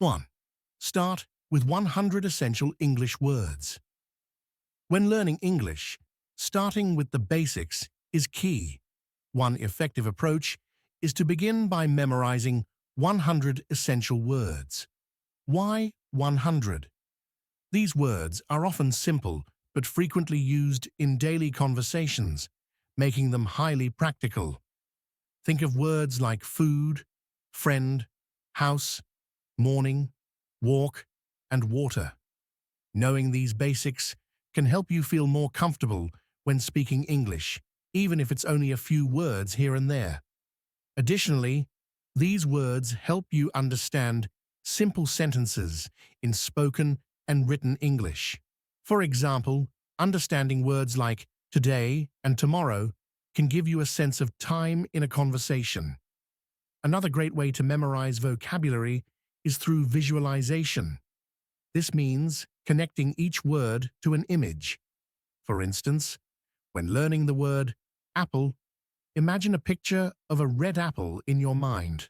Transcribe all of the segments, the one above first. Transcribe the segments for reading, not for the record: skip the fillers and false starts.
1. Start with 100 essential English words. When learning English, starting with the basics is key. One effective approach is to begin by memorizing 100 essential words. Why 100? These words are often simple but frequently used in daily conversations, making them highly practical. Think of words like food, friend, house, morning, walk, and water. Knowing these basics can help you feel more comfortable when speaking English, even if it's only a few words here and there. Additionally, these words help you understand simple sentences in spoken and written English. For example, understanding words like today and tomorrow can give you a sense of time in a conversation. Another great way to memorize vocabulary is through visualization. This means connecting each word to an image. For instance, when learning the word apple, imagine a picture of a red apple in your mind.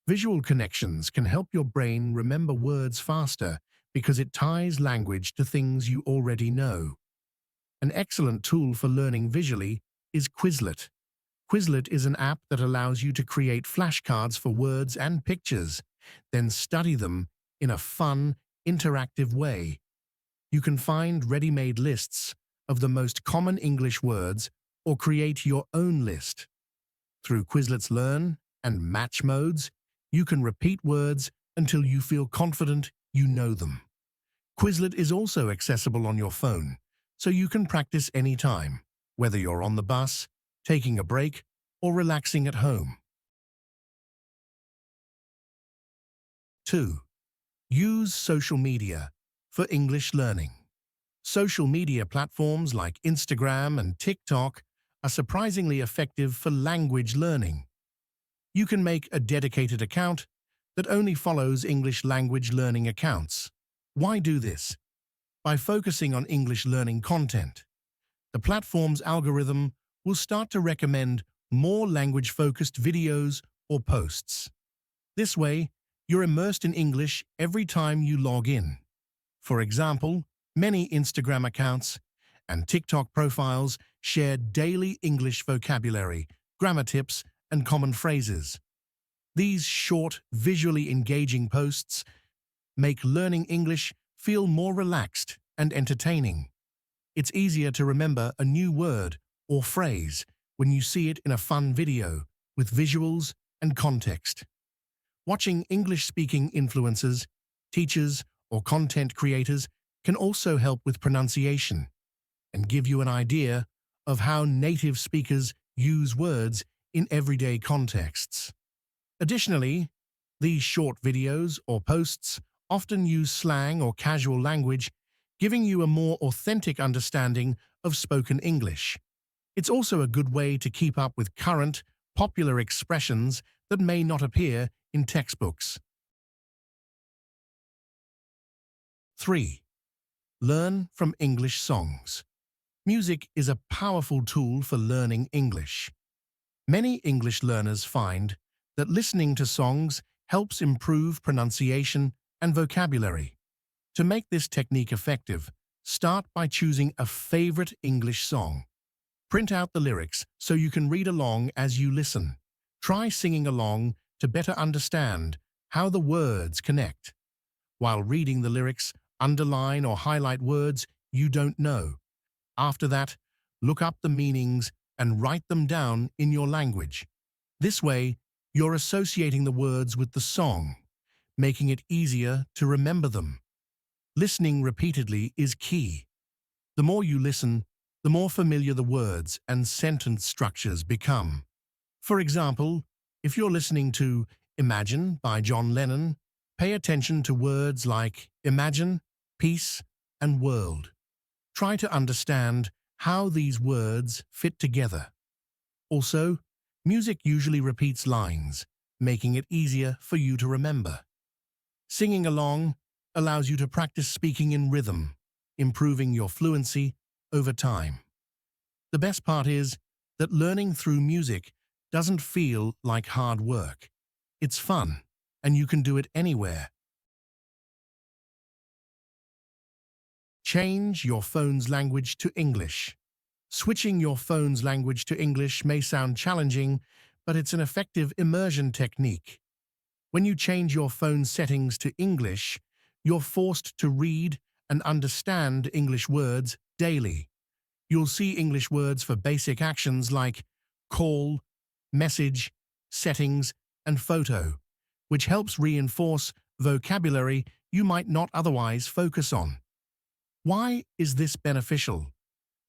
Visual connections can help your brain remember words faster because it ties language to things you already know. An excellent tool for learning visually is Quizlet. Quizlet is an app that allows you to create flashcards for words and pictures, then study them in a fun, interactive way. You can find ready-made lists of the most common English words or create your own list. Through Quizlet's Learn and Match modes, you can repeat words until you feel confident you know them. Quizlet is also accessible on your phone, so you can practice anytime, whether you're on the bus, taking a break, or relaxing at home. 2. Use social media for English learning. Social media platforms like Instagram and TikTok are surprisingly effective for language learning. You can make a dedicated account that only follows English language learning accounts. Why do this? By focusing on English learning content, the platform's algorithm will start to recommend more language-focused videos or posts. This way, you're immersed in English every time you log in. For example, many Instagram accounts and TikTok profiles share daily English vocabulary, grammar tips, and common phrases. These short, visually engaging posts make learning English feel more relaxed and entertaining. It's easier to remember a new word or phrase when you see it in a fun video with visuals and context. Watching English-speaking influencers, teachers, or content creators can also help with pronunciation and give you an idea of how native speakers use words in everyday contexts. Additionally, these short videos or posts often use slang or casual language, giving you a more authentic understanding of spoken English. It's also a good way to keep up with current, popular expressions that may not appear in textbooks. 3. Learn from English songs. Music is a powerful tool for learning English. Many English learners find that listening to songs helps improve pronunciation and vocabulary. To make this technique effective, start by choosing a favorite English song. Print out the lyrics so you can read along as you listen. Try singing along to better understand how the words connect. While reading the lyrics, underline or highlight words you don't know. After that, look up the meanings and write them down in your language. This way, you're associating the words with the song, making it easier to remember them. Listening repeatedly is key. The more you listen, the more familiar the words and sentence structures become. For example, if you're listening to Imagine by John Lennon, pay attention to words like imagine, peace, and world. Try to understand how these words fit together. Also, music usually repeats lines, making it easier for you to remember. Singing along allows you to practice speaking in rhythm, improving your fluency over time. The best part is that learning through music doesn't feel like hard work. It's fun, and you can do it anywhere, Change your phone's language to English. Switching your phone's language to English may sound challenging, but it's an effective immersion technique. When you change your phone settings to English, you're forced to read and understand English words daily. You'll see English words for basic actions like call, message, settings, and photo, which helps reinforce vocabulary you might not otherwise focus on. Why is this beneficial?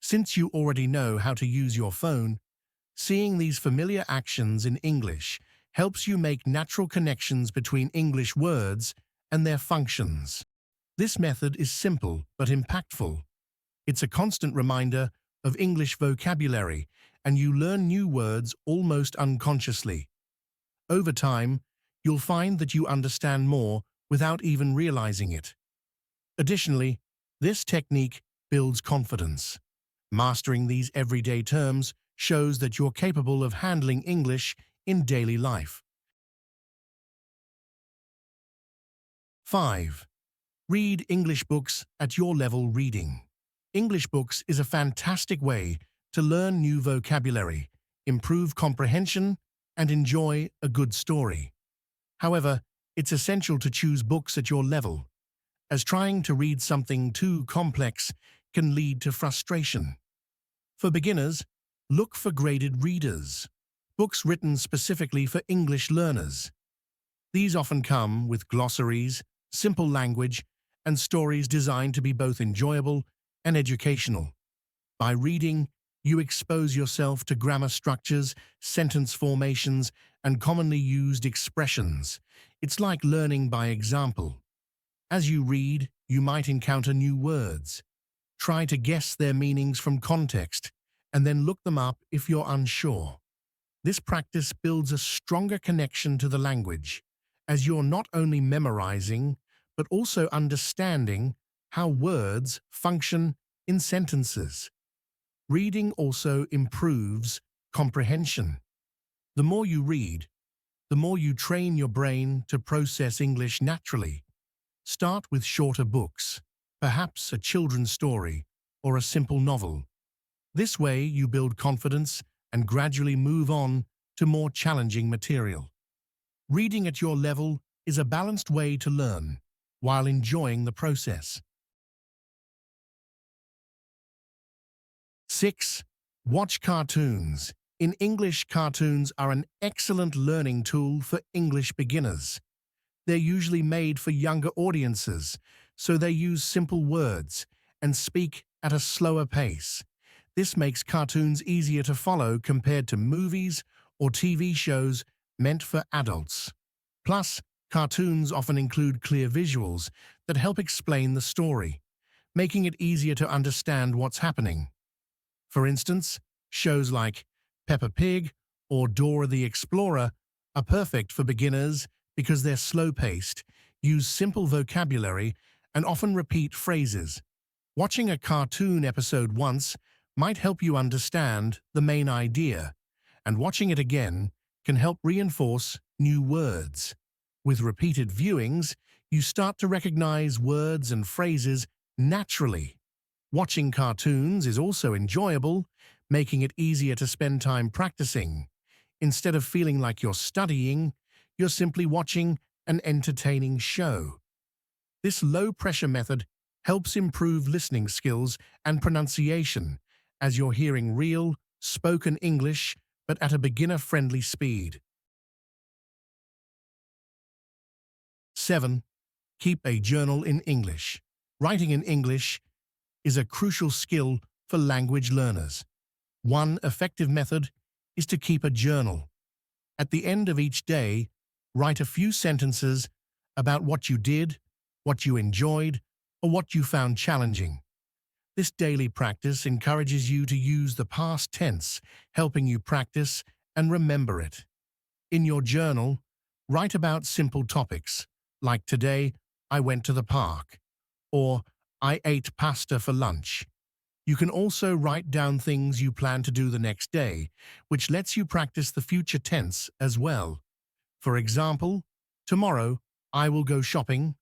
Since you already know how to use your phone, seeing these familiar actions in English helps you make natural connections between English words and their functions. This method is simple but impactful. It's a constant reminder of English vocabulary, and you learn new words almost unconsciously. Over time, you'll find that you understand more without even realizing it. Additionally, this technique builds confidence. Mastering these everyday terms shows that you're capable of handling English in daily life. 5. Read English books at your level reading. English books is a fantastic way to learn new vocabulary, improve comprehension, and enjoy a good story. However, it's essential to choose books at your level, as trying to read something too complex can lead to frustration. For beginners, look for graded readers, books written specifically for English learners. These often come with glossaries, simple language, and stories designed to be both enjoyable and educational. By reading, you expose yourself to grammar structures, sentence formations, and commonly used expressions. It's like learning by example. As you read, you might encounter new words. Try to guess their meanings from context, and then look them up if you're unsure. This practice builds a stronger connection to the language, as you're not only memorizing, but also understanding how words function in sentences. Reading also improves comprehension. The more you read, the more you train your brain to process English naturally. Start with shorter books, perhaps a children's story or a simple novel. This way you build confidence and gradually move on to more challenging material. Reading at your level is a balanced way to learn while enjoying the process. 6. Watch cartoons. In English, cartoons are an excellent learning tool for English beginners. They're usually made for younger audiences, so they use simple words and speak at a slower pace. This makes cartoons easier to follow compared to movies or TV shows meant for adults. Plus, cartoons often include clear visuals that help explain the story, making it easier to understand what's happening. For instance, shows like Peppa Pig or Dora the Explorer are perfect for beginners because they're slow-paced, use simple vocabulary, and often repeat phrases. Watching a cartoon episode once might help you understand the main idea, and watching it again can help reinforce new words. With repeated viewings, you start to recognize words and phrases naturally. Watching cartoons is also enjoyable, making it easier to spend time practicing. Instead of feeling like you're studying, you're simply watching an entertaining show. This low-pressure method helps improve listening skills and pronunciation, as you're hearing real, spoken English, but at a beginner-friendly speed. 7. Keep a journal in English. Writing in English is a crucial skill for language learners. One effective method is to keep a journal. At the end of each day, write a few sentences about what you did, what you enjoyed, or what you found challenging. This daily practice encourages you to use the past tense, helping you practice and remember it. In your journal, write about simple topics, like today, I went to the park, or I ate pasta for lunch. You can also write down things you plan to do the next day, which lets you practice the future tense as well. For example, tomorrow I will go shopping,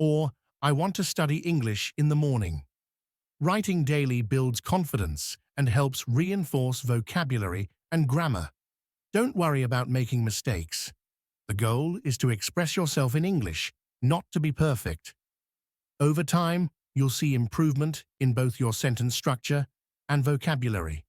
or I want to study English in the morning. Writing daily builds confidence and helps reinforce vocabulary and grammar. Don't worry about making mistakes. The goal is to express yourself in English, not to be perfect. Over time, you'll see improvement in both your sentence structure and vocabulary.